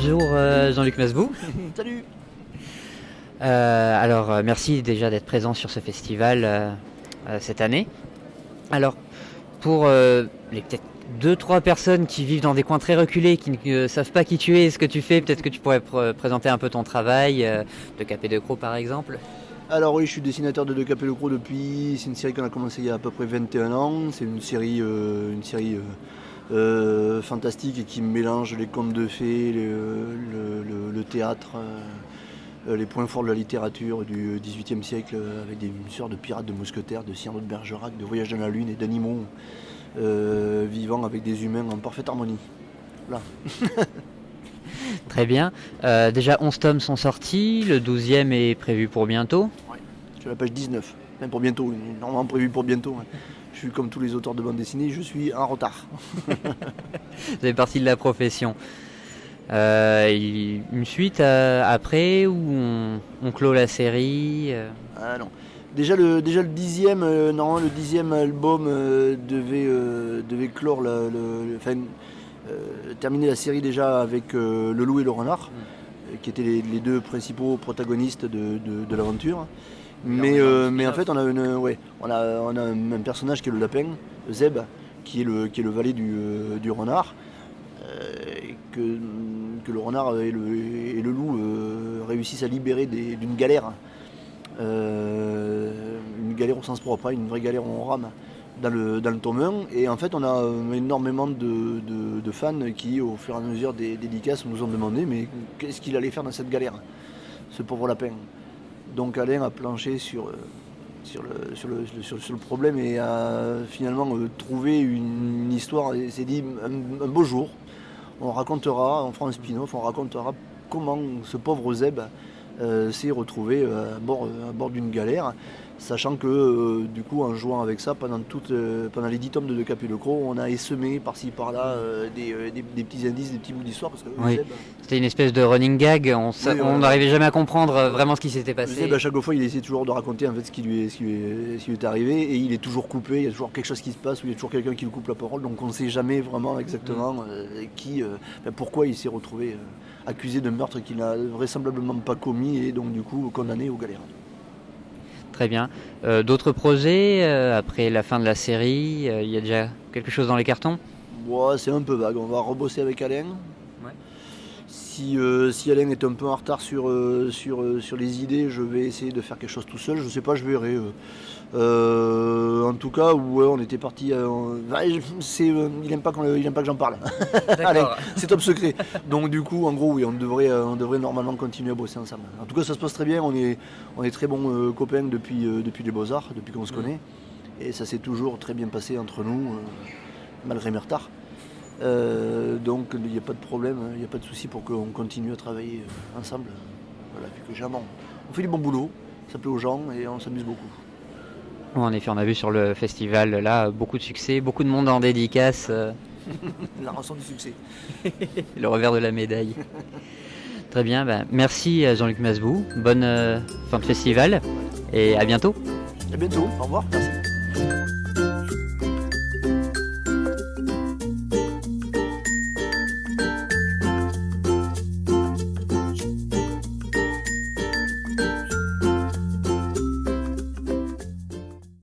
Bonjour Jean-Luc Masbou. Salut. Merci déjà d'être présent sur ce festival cette année. Alors, pour les peut-être 2-3 personnes qui vivent dans des coins très reculés, qui ne savent pas qui tu es et ce que tu fais, peut-être que tu pourrais présenter un peu ton travail, de Capet de Croc par exemple. Alors oui, je suis dessinateur de Capet le Croc depuis... C'est une série qu'on a commencé il y a à peu près 21 ans. C'est une série fantastique et qui mélange les contes de fées, le théâtre, les points forts de la littérature du XVIIIe siècle, avec une sorte de pirates, de mousquetaires, de Cyrano de Bergerac, de voyages dans la lune et d'animaux vivant avec des humains en parfaite harmonie. Voilà. Très bien. Déjà 11 tomes sont sortis, le 12e est prévu pour bientôt. Ouais. Sur la page 19, même pour bientôt, normalement prévu pour bientôt. Je suis comme tous les auteurs de bande dessinée, je suis en retard. Ça fait partie de la profession. Une suite après ou on clôt la série Ah non. Déjà le 10e, normalement le 10e album devait clore terminer la série déjà avec Le Loup et le Renard, qui étaient les deux principaux protagonistes de l'aventure. Mais en fait on a un personnage qui est le lapin, Zeb, qui est le valet du renard, que le renard et le loup réussissent à libérer d'une galère. Une galère au sens propre, une vraie galère où on rame dans le tome 1. Et en fait on a énormément de fans qui au fur et à mesure des dédicaces nous ont demandé mais qu'est-ce qu'il allait faire dans cette galère, ce pauvre lapin. Donc Alain a planché sur le problème et a finalement trouvé une histoire et s'est dit un beau jour on fera un spin-off, on racontera comment ce pauvre Zeb s'est retrouvé à bord d'une galère, sachant que du coup en jouant avec ça pendant les 10 tomes de Capet le Croc, on a essemé par-ci par-là des petits indices, des petits bouts d'histoire parce que oui. Zeb, c'était une espèce de running gag, on n'arrivait jamais à comprendre vraiment ce qui s'était passé. Zeb, à chaque fois il essaie toujours de raconter en fait ce qui lui est arrivé et il est toujours coupé, il y a toujours quelque chose qui se passe ou il y a toujours quelqu'un qui lui coupe la parole, donc on ne sait jamais vraiment exactement pourquoi il s'est retrouvé accusé de meurtre qu'il n'a vraisemblablement pas commis et donc du coup condamné aux galères. Très bien. D'autres projets après la fin de la série, il y a déjà quelque chose dans les cartons? Ouais, c'est un peu vague, on va rebosser avec Alain. Ouais. Si Alain est un peu en retard sur les idées, je vais essayer de faire quelque chose tout seul, je sais pas, je verrai. En tout cas, ouais, on était parti. Il aime pas que j'en parle. Allez, c'est top secret. Donc du coup, en gros, oui, on devrait normalement continuer à bosser ensemble. En tout cas, ça se passe très bien. On est très bons copains depuis les Beaux-Arts, depuis qu'on se connaît, et ça s'est toujours très bien passé entre nous, malgré mes retards. Donc il n'y a pas de problème, il n'y a pas de souci pour qu'on continue à travailler ensemble. Voilà, vu que jamais on fait du bon boulot, ça plaît aux gens et on s'amuse beaucoup. En effet, on a vu sur le festival là beaucoup de succès, beaucoup de monde en dédicace. La rançon du succès. Le revers de la médaille. Très bien, merci Jean-Luc Masbou, bonne fin de festival et à bientôt. À bientôt, au revoir, merci.